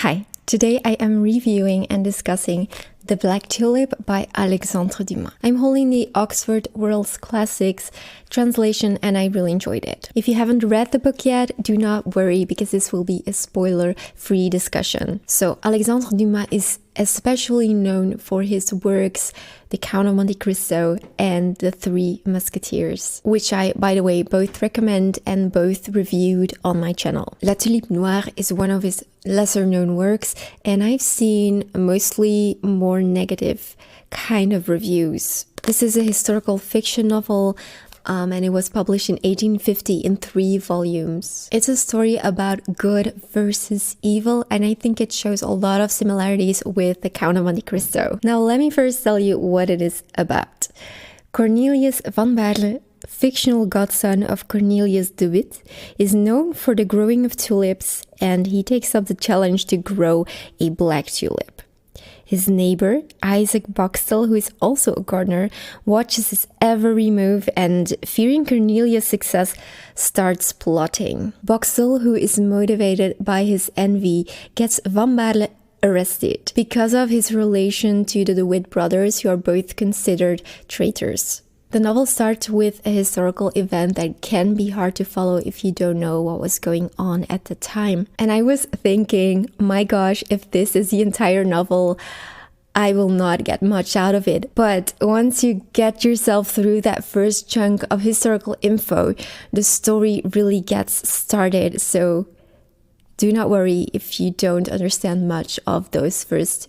Hi, today I am reviewing and discussing The Black Tulip by Alexandre Dumas. I'm holding the Oxford World's Classics translation and I really enjoyed it. If you haven't read the book yet, do not worry because this will be a spoiler-free discussion. So Alexandre Dumas is especially known for his works The Count of Monte Cristo and The Three Musketeers, which I, by the way, both recommend and both reviewed on my channel. La Tulipe Noire is one of his lesser known works and I've seen mostly more negative kind of reviews. This is a historical fiction novel and it was published in 1850 in 3 volumes. It's a story about good versus evil, and I think it shows a lot of similarities with The Count of Monte Cristo. Now, let me first tell you what it is about. Cornelius van Baerle, fictional godson of Cornelius de Witt, is known for the growing of tulips, and he takes up the challenge to grow a black tulip. His neighbor, Isaac Boxtel, who is also a gardener, watches his every move and, fearing Cornelius' success, starts plotting. Boxtel, who is motivated by his envy, gets Van Baerle arrested because of his relation to the De Witt brothers, who are both considered traitors. The novel starts with a historical event that can be hard to follow if you don't know what was going on at the time. And I was thinking, my gosh, if this is the entire novel, I will not get much out of it. But once you get yourself through that first chunk of historical info, the story really gets started. So do not worry if you don't understand much of those first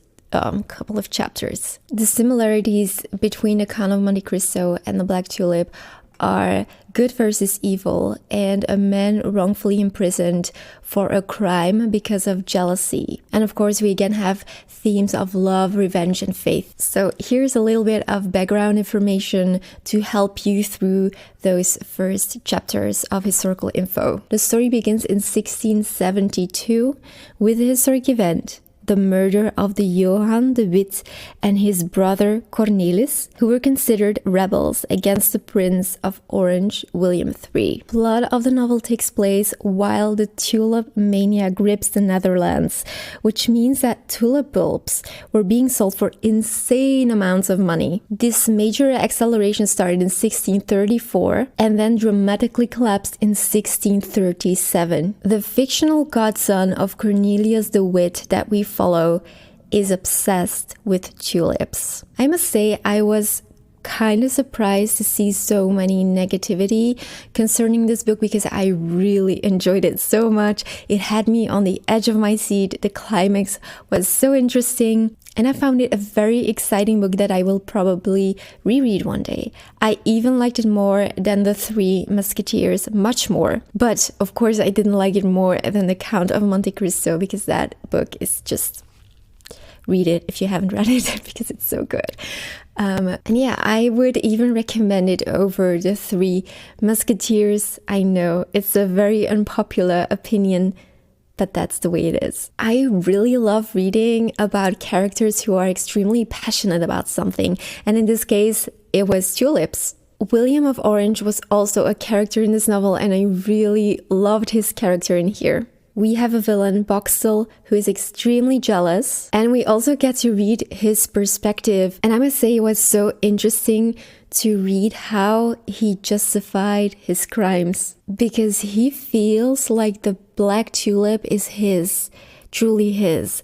couple of chapters. The similarities between The Count of Monte Cristo and The Black Tulip are good versus evil and a man wrongfully imprisoned for a crime because of jealousy. And of course, we again have themes of love, revenge, and faith. So here's a little bit of background information to help you through those first chapters of historical info. The story begins in 1672 with a historic event, the murder of the Johan de Witt and his brother Cornelis, who were considered rebels against the Prince of Orange, William III. Plot of the novel takes place while the tulip mania grips the Netherlands, which means that tulip bulbs were being sold for insane amounts of money. This major acceleration started in 1634 and then dramatically collapsed in 1637. The fictional godson of Cornelius de Witt that we follow is obsessed with tulips. I must say I was kind of surprised to see so many negativity concerning this book because I really enjoyed it so much. It had me on the edge of my seat. The climax was so interesting and I found it a very exciting book that I will probably reread one day. I even liked it more than The Three Musketeers, much more. But of course I didn't like it more than The Count of Monte Cristo because that book is just... read it if you haven't read it because it's so good. And yeah, I would even recommend it over The Three Musketeers. I know it's a very unpopular opinion, but that's the way it is. I really love reading about characters who are extremely passionate about something, and in this case, it was tulips. William of Orange was also a character in this novel, and I really loved his character in here. We have a villain, Boxtel, who is extremely jealous, and we also get to read his perspective. And I must say it was so interesting to read how he justified his crimes, because he feels like the black tulip is his, truly his,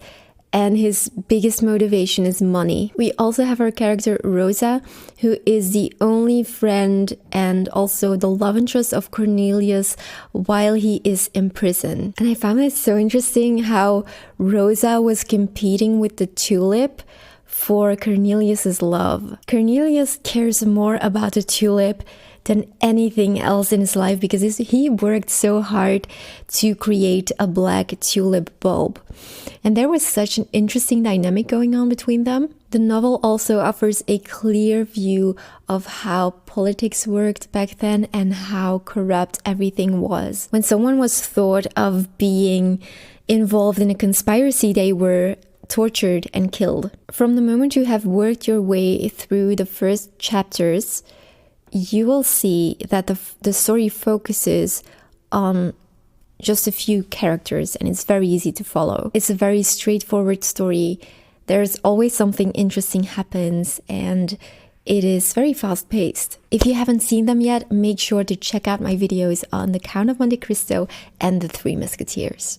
and his biggest motivation is money. We also have our character Rosa, who is the only friend and also the love interest of Cornelius while he is in prison. And I found it so interesting how Rosa was competing with the tulip for Cornelius's love. Cornelius cares more about the tulip than anything else in his life because he worked so hard to create a black tulip bulb. And there was such an interesting dynamic going on between them. The novel also offers a clear view of how politics worked back then and how corrupt everything was. When someone was thought of being involved in a conspiracy, they were tortured and killed. From the moment you have worked your way through the first chapters, you will see that the story focuses on just a few characters and it's very easy to follow. It's a very straightforward story. There's always something interesting happens and it is very fast-paced. If you haven't seen them yet, make sure to check out my videos on The Count of Monte Cristo and The Three Musketeers.